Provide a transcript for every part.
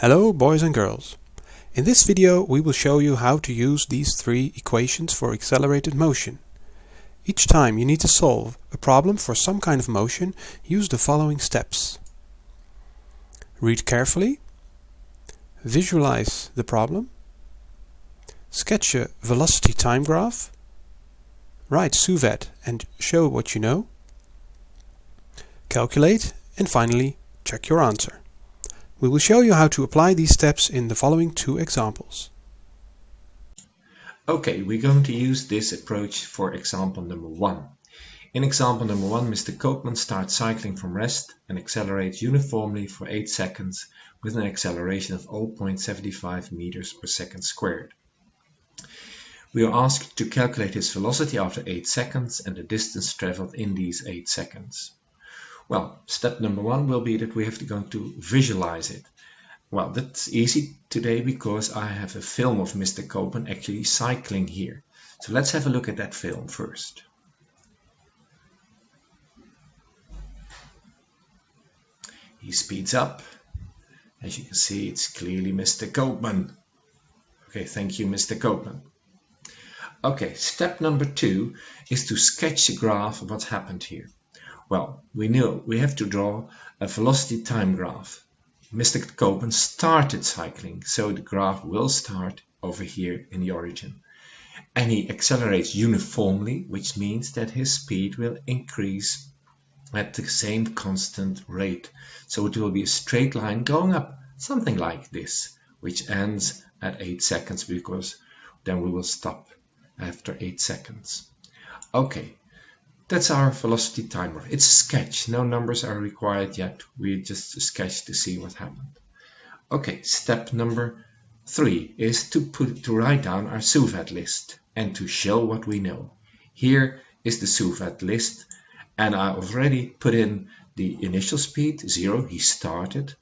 Hello boys and girls. In this video we will show you how to use these three equations for accelerated motion. Each time you need to solve a problem for some kind of motion, use the following steps. Read carefully, visualize the problem, sketch a velocity time graph, write suvat and show what you know, calculate, and finally check your answer. We will show you how to apply these steps in the following two examples. Okay, we're going to use this approach for example number 1. In example number 1, Mr. Koopman starts cycling from rest and accelerates uniformly for 8 seconds with an acceleration of 0.75 meters per second squared. We are asked to calculate his velocity after 8 seconds and the distance traveled in these 8 seconds. Well, step number 1 will be that we have to go to visualize it. Well, that's easy today because I have a film of Mr. Koopman actually cycling here. So let's have a look at that film first. He speeds up. As you can see, it's clearly Mr. Koopman. Okay, thank you, Mr. Koopman. Okay, step number 2 is to sketch a graph of what's happened here. Well, we know we have to draw a velocity time graph. Mr. Koopman started cycling, so the graph will start over here in the origin. And he accelerates uniformly, which means that his speed will increase at the same constant rate. So it will be a straight line going up, something like this, which ends at 8 seconds because then we will stop after 8 seconds. Okay. That's our velocity time graph. It's a sketch. No numbers are required yet. We just sketch to see what happened. Okay, step number 3 is to write down our suvat list and to show what we know. Here is the suvat list, and I already put in the initial speed 0. He started.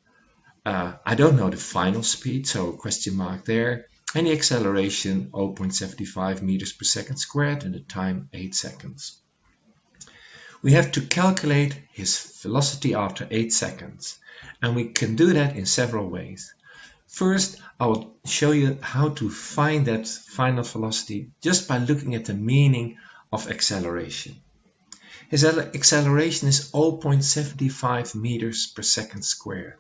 I don't know the final speed, so question mark there. And the acceleration 0.75 meters per second squared and the time 8 seconds. We have to calculate his velocity after 8 seconds, and we can do that in several ways. First, I will show you how to find that final velocity just by looking at the meaning of acceleration. His acceleration is 0.75 meters per second squared,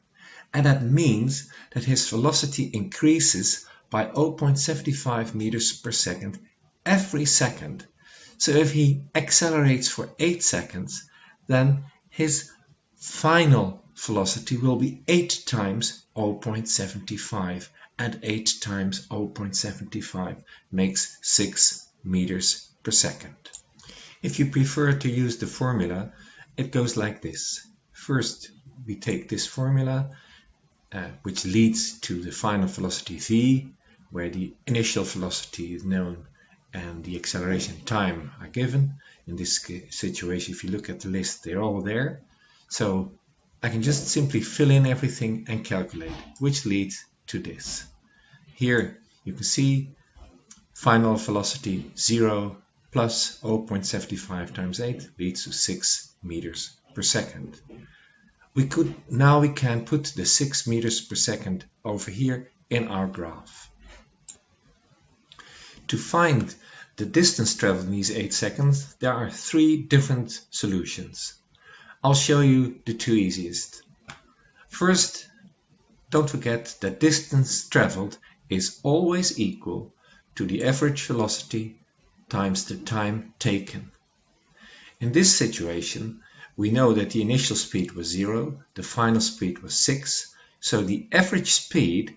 and that means that his velocity increases by 0.75 meters per second every second. So if he accelerates for 8 seconds, then his final velocity will be 8 times 0.75, and 8 times 0.75 makes 6 meters per second. If you prefer to use the formula, it goes like this. First, we take this formula, which leads to the final velocity v, where the initial velocity is known and the acceleration time are given. In this situation, if you look at the list, they're all there. So I can just simply fill in everything and calculate, which leads to this. Here you can see final velocity 0 plus 0.75 times 8 leads to 6 meters per second. We can put the 6 meters per second over here in our graph. To find the distance traveled in these 8 seconds, there are 3 different solutions. I'll show you the 2 easiest. First, don't forget that distance traveled is always equal to the average velocity times the time taken. In this situation, we know that the initial speed was 0, the final speed was 6, so the average speed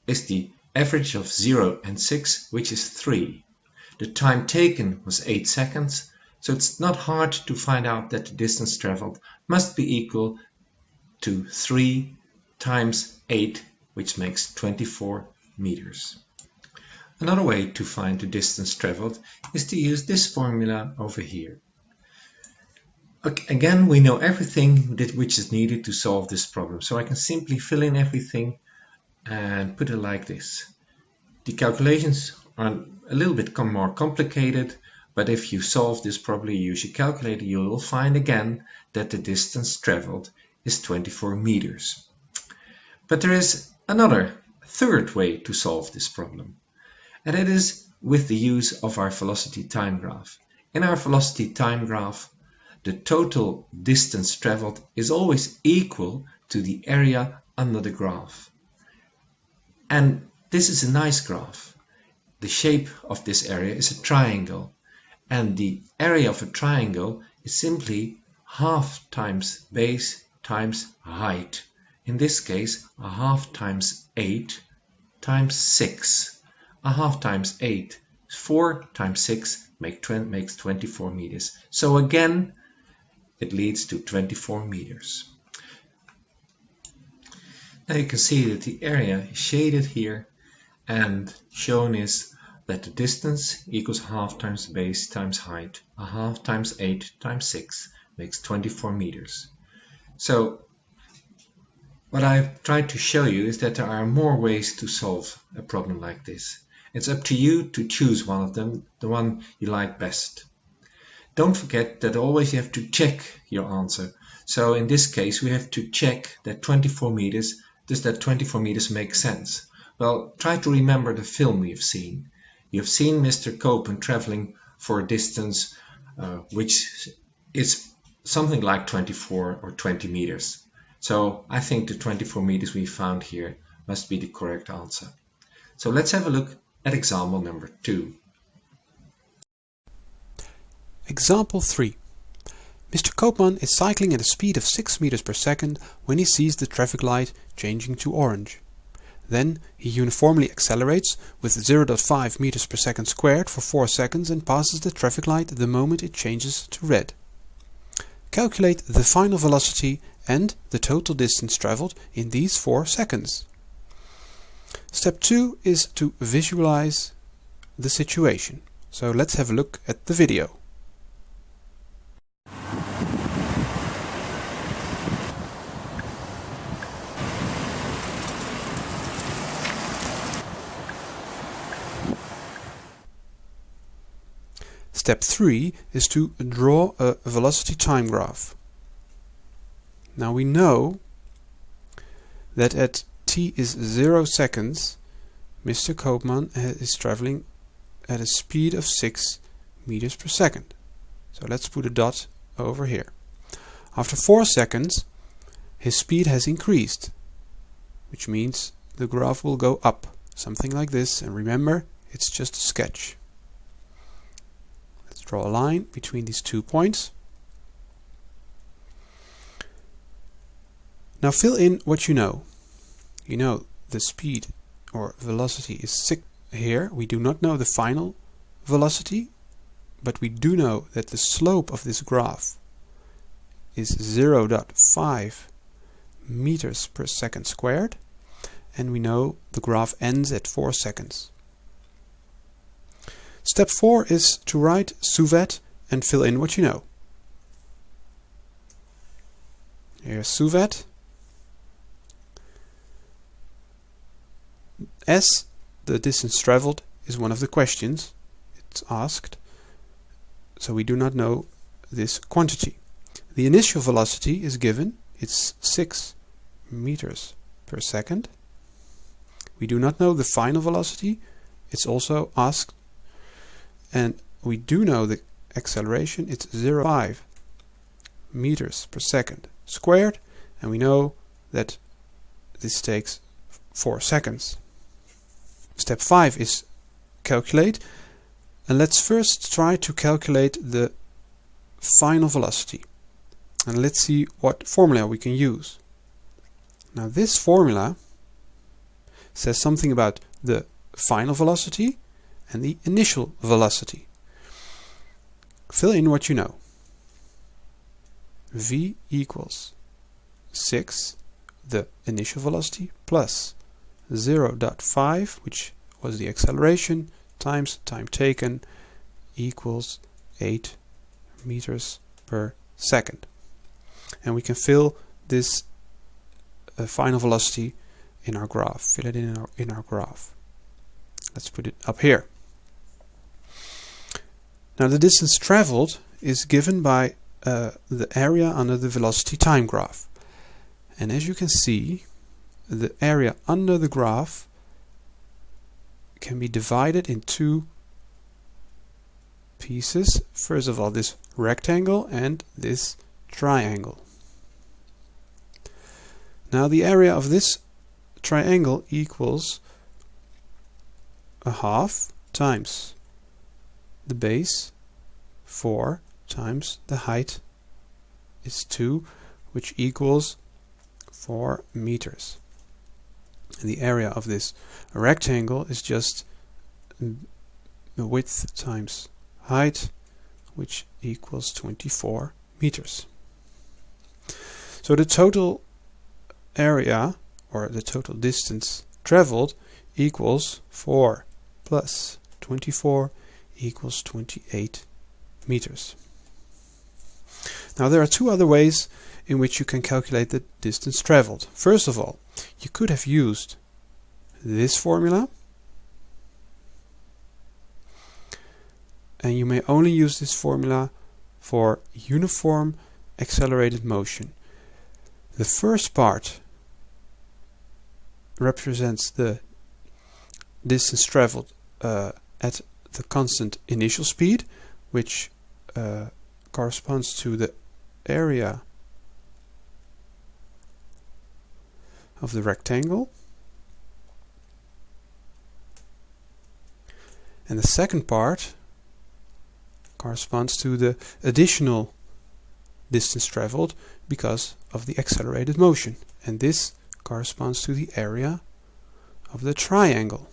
is the average of 0 and 6, which is 3. The time taken was 8 seconds, so it's not hard to find out that the distance traveled must be equal to 3 times 8, which makes 24 meters. Another way to find the distance traveled is to use this formula over here. Again, we know everything which is needed to solve this problem, so I can simply fill in everything and put it like this. The calculations are a little bit more complicated, but if you solve this properly, use your calculator, you will find again that the distance traveled is 24 meters. But there is another third way to solve this problem, and it is with the use of our velocity time graph. In our velocity time graph, the total distance traveled is always equal to the area under the graph. And this is a nice graph. The shape of this area is a triangle, and the area of a triangle is simply half times base times height. In this case, a half times 8 times 6. A half times 8 is 4 times 6 makes 24 meters. So again, it leads to 24 meters. Now you can see that the area is shaded here, and shown is that the distance equals half times base times height. A half times 8 times 6 makes 24 meters. So what I've tried to show you is that there are more ways to solve a problem like this. It's up to you to choose one of them, the one you like best. Don't forget that always you have to check your answer. So in this case we have to check that 24 meters, does that 24 meters make sense? Well, try to remember the film you've seen. You've seen Mr. Koopman traveling for a distance which is something like 24 or 20 meters. So I think the 24 meters we found here must be the correct answer. So let's have a look at example number 2. Example 3. Mr. Koopman is cycling at a speed of 6 meters per second when he sees the traffic light changing to orange. Then he uniformly accelerates with 0.5 meters per second squared for 4 seconds and passes the traffic light the moment it changes to red. Calculate the final velocity and the total distance traveled in these 4 seconds. Step 2 is to visualize the situation. So let's have a look at the video. Step 3 is to draw a velocity time graph. Now we know that at t is 0 seconds, Mr. Koopman is traveling at a speed of 6 meters per second. So let's put a dot over here. After 4 seconds, his speed has increased, which means the graph will go up, something like this. And remember, it's just a sketch. Let's draw a line between these 2 points. Now fill in what you know. You know the speed or velocity is 6 here. We do not know the final velocity, but we do know that the slope of this graph is 0.5 meters per second squared, and we know the graph ends at 4 seconds. Step 4 is to write suvat and fill in what you know. Here's suvat. S, the distance traveled, is one of the questions it's asked, so we do not know this quantity. The initial velocity is given, it's 6 meters per second. We do not know the final velocity, it's also asked, and we do know the acceleration, it's 0.5 meters per second squared, and we know that this takes 4 seconds. Step 5 is calculate, and let's first try to calculate the final velocity. And let's see what formula we can use. Now this formula says something about the final velocity and the initial velocity. Fill in what you know. V equals 6, the initial velocity, plus 0.5, which was the acceleration, times time taken, equals 8 meters per second. And we can fill this final velocity in our graph. Fill it in our graph. Let's put it up here. Now the distance traveled is given by the area under the velocity time graph. And as you can see, the area under the graph can be divided in two pieces. First of all, this rectangle and this triangle. Now the area of this triangle equals a half times the base 4 times the height is 2, which equals 4 meters. And the area of this rectangle is just the width times height, which equals 24 meters. So the total area, or the total distance traveled, equals 4 plus 24 equals 28 meters. Now there are two other ways in which you can calculate the distance traveled. First of all, you could have used this formula, and you may only use this formula for uniform accelerated motion. The first part represents the distance traveled at the constant initial speed, which corresponds to the area of the rectangle. And the second part corresponds to the additional distance traveled because of the accelerated motion, and this corresponds to the area of the triangle.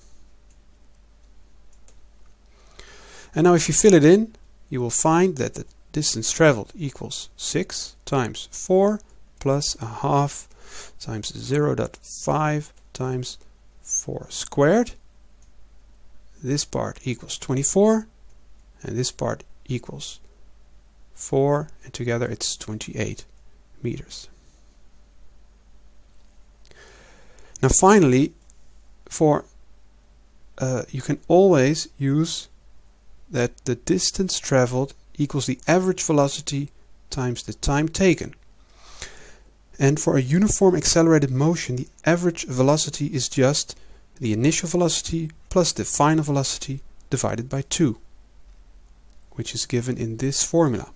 And now if you fill it in, you will find that the distance traveled equals 6 times 4 plus a half times 0.5 times 4 squared. This part equals 24, and this part equals 4, and together it's 28 meters. Now finally, you can always use that the distance traveled equals the average velocity times the time taken. And for a uniform accelerated motion, the average velocity is just the initial velocity plus the final velocity divided by 2, which is given in this formula.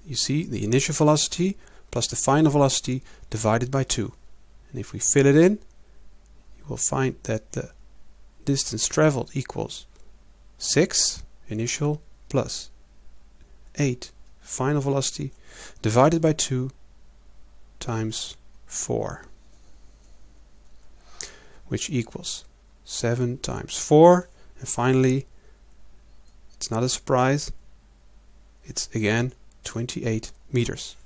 You see, the initial velocity plus the final velocity divided by 2. And if we fill it in, you will find that the distance traveled equals 6 initial plus 8 final velocity divided by 2 times 4, which equals 7 times 4, and finally, it's not a surprise, it's again 28 meters.